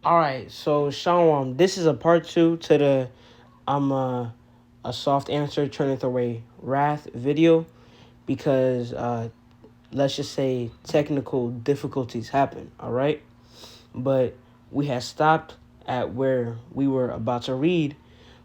All right, so Shalom, this is a part two to the I'm a soft answer turneth away wrath video because let's just say technical difficulties happen. All right, but we had stopped at where we were about to read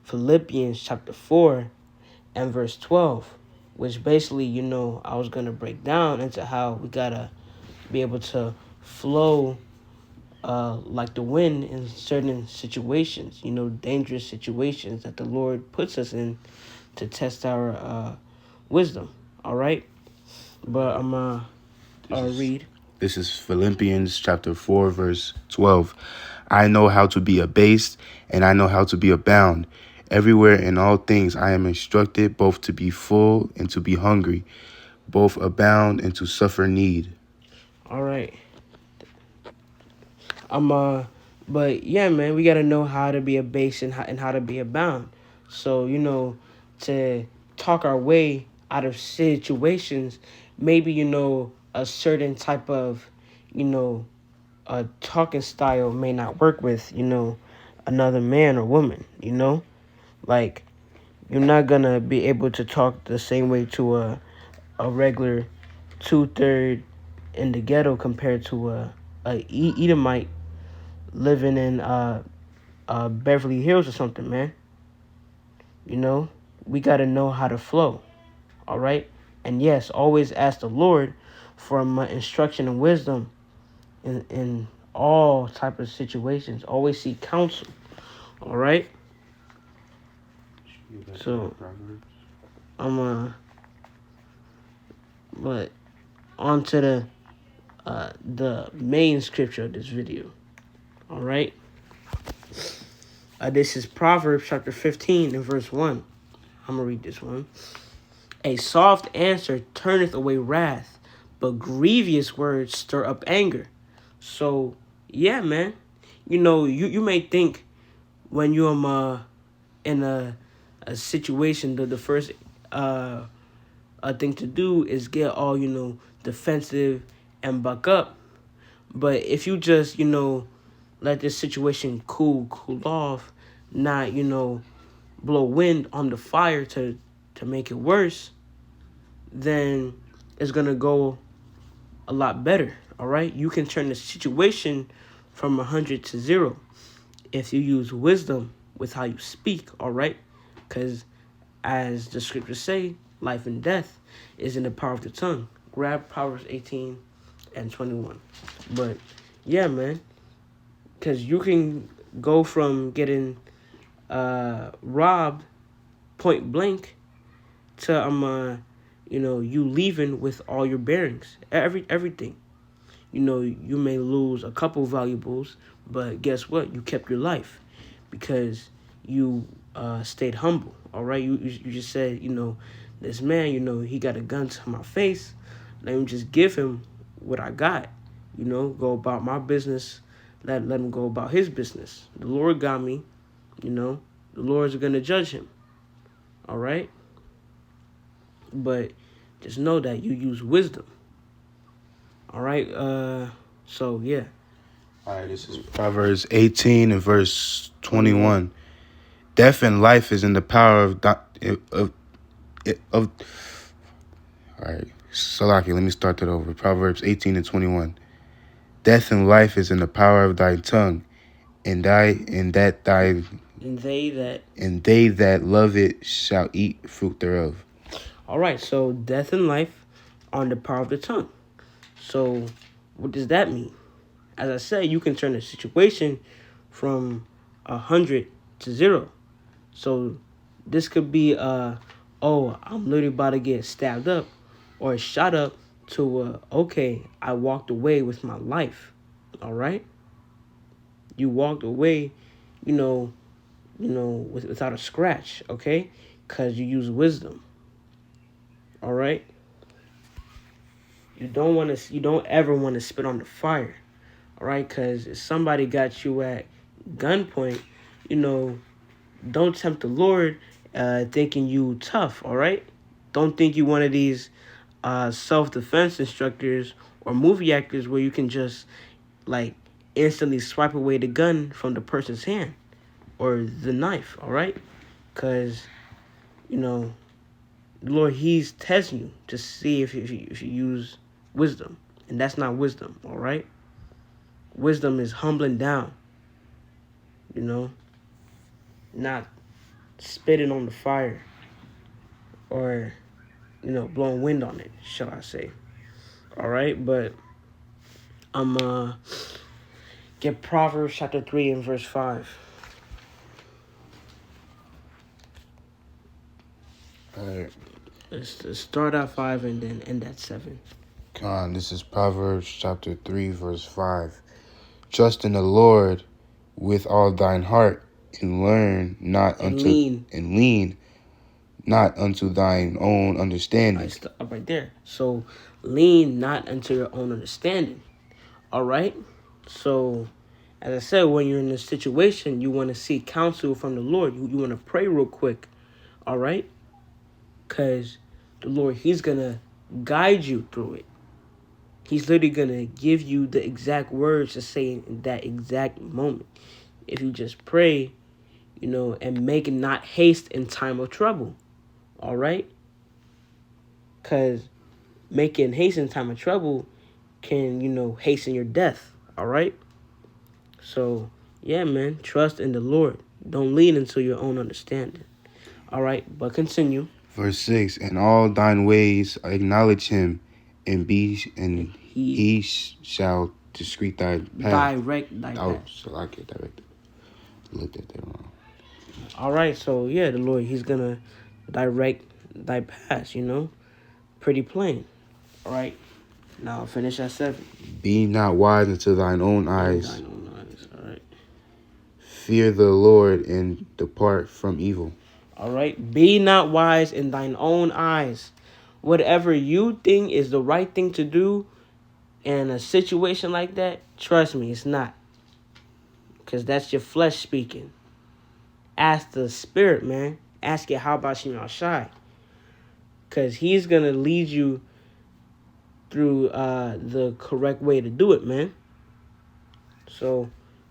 Philippians chapter 4 and verse 12, which basically, I was gonna break down into how we gotta be able to flow like the wind in certain situations, dangerous situations that the Lord puts us in to test our wisdom. All right, but I'm This is read. this is Philippians chapter 4, verse 12. I know how to be abased, and I know how to be abound. Everywhere in all things I am instructed both to be full and to be hungry, both abound and to suffer need. All right, I'm but yeah, man, we gotta know how to be a base and how to be a bound. So to talk our way out of situations, maybe a certain type of a talking style may not work with another man or woman. Like you're not gonna be able to talk the same way to a regular 2/3 in the ghetto compared to a Edomite living in Beverly Hills or something, man. We got to know how to flow, all right? And yes, always ask the Lord for instruction and wisdom in all type of situations. Always seek counsel, all right? So I'm but on to the main scripture of this video, all right? This is Proverbs chapter 15 and verse 1. I'm gonna read this one. A soft answer turneth away wrath, but grievous words stir up anger. So, yeah, man. You may think when you're in a situation, the first thing to do is get all, defensive and buck up. But if you just, let this situation cool off, not, blow wind on the fire to make it worse, then it's gonna go a lot better. All right, you can turn the situation from 100 to 0 if you use wisdom with how you speak. All right, because as the scriptures say, life and death is in the power of the tongue. Grab Proverbs 18 and 21. But yeah, man, because you can go from getting robbed point blank to you leaving with all your bearings, everything. You may lose a couple valuables, but guess what? You kept your life because you stayed humble. All right, you just said, this man, he got a gun to my face. Let me just give him what I got. Go about my business. Let him go about his business. The Lord got me. The Lord's gonna judge him. All right, but just know that you use wisdom. All right. So yeah. All right, this is Proverbs 18 and verse 21. Death and life is in the power of all right, Salaki, let me start that over. Proverbs 18 and 21. Death and life is in the power of thy tongue, and they that love it shall eat fruit thereof. All right. So death and life are in the power of the tongue. So what does that mean? As I said, you can turn a situation from 100 to 0. So this could be oh, I'm literally about to get stabbed up or shot up, to okay, I walked away with my life. All right, you walked away, without a scratch. Okay, because you use wisdom. All right, you don't ever want to spit on the fire. All right, because if somebody got you at gunpoint, you know don't tempt the Lord thinking you tough, all right? Don't think you one of these self-defense instructors or movie actors where you can just, like, instantly swipe away the gun from the person's hand or the knife, all right? Because, the Lord, He's testing you to see if you use wisdom. And that's not wisdom, all right? Wisdom is humbling down, not spitting on the fire or, blowing wind on it, shall I say. All right, but I'm get Proverbs chapter 3 and verse 5. All right. Let's start at 5 and then end at 7. This is Proverbs chapter 3, verse 5. Trust in the Lord with all thine heart, and lean not unto thine own understanding. I stop right there. So lean not unto your own understanding. All right. So, as I said, when you're in a situation, you want to seek counsel from the Lord. You want to pray real quick. All right. Because the Lord, He's going to guide you through it. He's literally going to give you the exact words to say in that exact moment. If you just pray, and make not haste in time of trouble. All right? Because making haste in time of trouble can, hasten your death. All right? So, yeah, man, trust in the Lord. Don't lean into your own understanding. All right? But continue. Verse 6, in all thine ways acknowledge him, and he shall discreet thy path. Direct thy path. So I get directed. Looked at that wrong. All right, so yeah, the Lord, He's going to direct thy path, Pretty plain. All right, now finish at 7. Be not wise unto thine own eyes. All right. Fear the Lord and depart from evil. All right, be not wise in thine own eyes. Whatever you think is the right thing to do in a situation like that, trust me, it's not. Because that's your flesh speaking. Ask the Spirit, man. Ask it, how about Shimon Shai? Because He's going to lead you through the correct way to do it, man. So,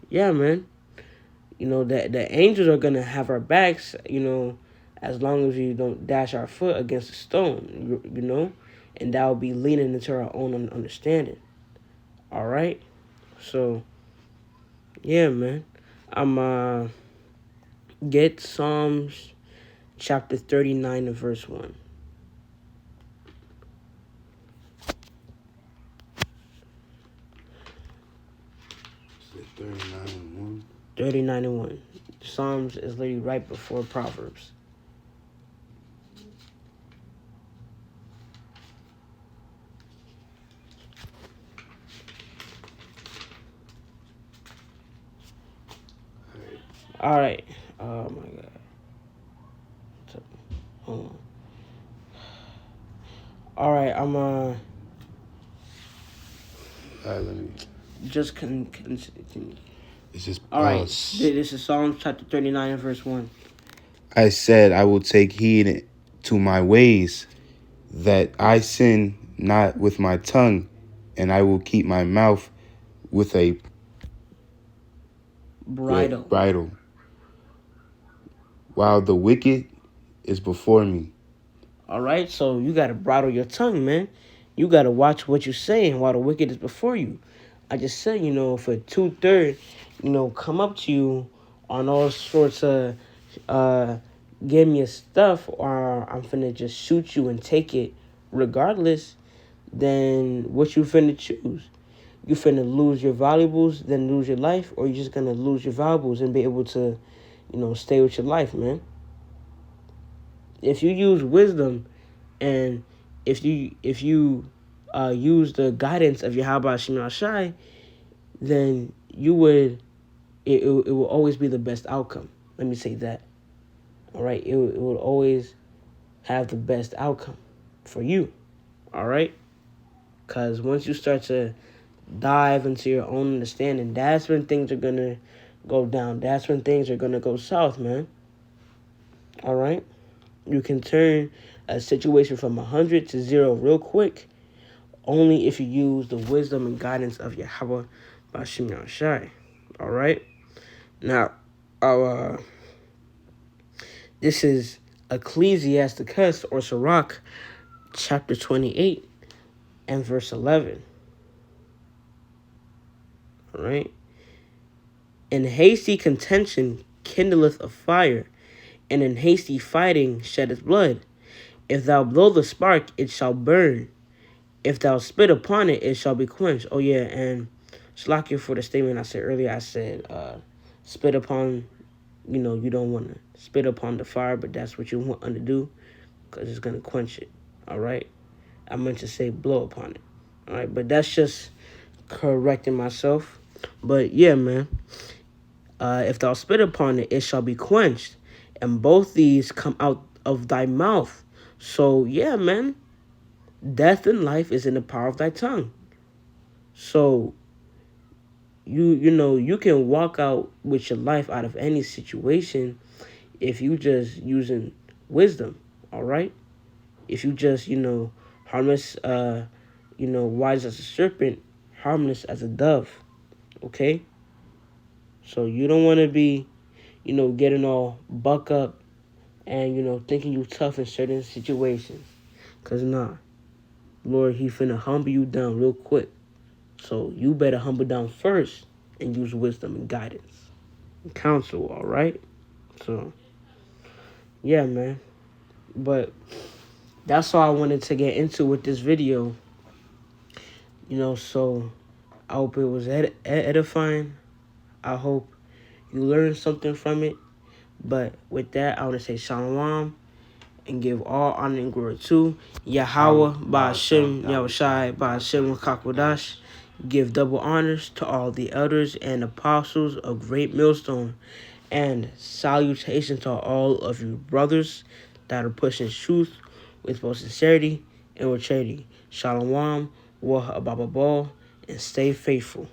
yeah, man. That the angels are going to have our backs, as long as we don't dash our foot against a stone, and that will be leaning into our own understanding. All right? So, yeah, man. I'm get Psalms chapter 39 and verse 1. Is it 39 and 1? 39 and 1. Psalms is literally right before Proverbs. All right. Oh my God. Hold on. All right. I'm Let me. just continue. This is All right. This is Psalms chapter 39 and verse 1. I said, I will take heed to my ways, that I sin not with my tongue, and I will keep my mouth with a bridle. While the wicked is before me. All right, so you got to bridle your tongue, man. You got to watch what you say while the wicked is before you. I just said, for 2/3, come up to you on all sorts of give me a stuff, or I'm finna just shoot you and take it regardless, then what you finna choose? You finna lose your valuables, then lose your life, or you just gonna lose your valuables and be able to, stay with your life, man. If you use wisdom, and if you use the guidance of Yahweh Shemel Shai, then it will always be the best outcome. Let me say that. All right, it will always have the best outcome for you. All right, because once you start to dive into your own understanding, that's when things are gonna go down. That's when things are gonna go south, man. All right, you can turn a situation from 100 to 0 real quick, only if you use the wisdom and guidance of Yahweh Bashim Yahushai. All right. Now, our this is Ecclesiasticus or Sirach, chapter 28 and verse 11. All right. In hasty contention kindleth a fire, and in hasty fighting sheddeth blood. If thou blow the spark, it shall burn. If thou spit upon it, it shall be quenched. Oh yeah, and Shlakia for the statement I said earlier. I said spit upon, you don't want to spit upon the fire, but that's what you want to do because it's going to quench it. All right. I meant to say blow upon it. All right. But that's just correcting myself. But yeah, man. If thou spit upon it, it shall be quenched. And both these come out of thy mouth. So yeah, man. Death and life is in the power of thy tongue. So you can walk out with your life out of any situation if you just using wisdom, all right? If you just, harmless, wise as a serpent, harmless as a dove, okay? So you don't want to be, getting all buck up and, thinking you tough in certain situations. Because nah, Lord, he finna humble you down real quick. So you better humble down first and use wisdom and guidance and counsel, all right? So, yeah, man. But that's all I wanted to get into with this video. So I hope it was edifying. I hope you learned something from it. But with that, I want to say shalom and give all honor and glory to Yahweh, Ba'ashem, Yahushai, Ba'ashem, Kakwadash. Give double honors to all the elders and apostles of Great Millstone. And salutation to all of you brothers that are pushing truth with both sincerity and with charity. Shalom, Waha Ababa, and stay faithful.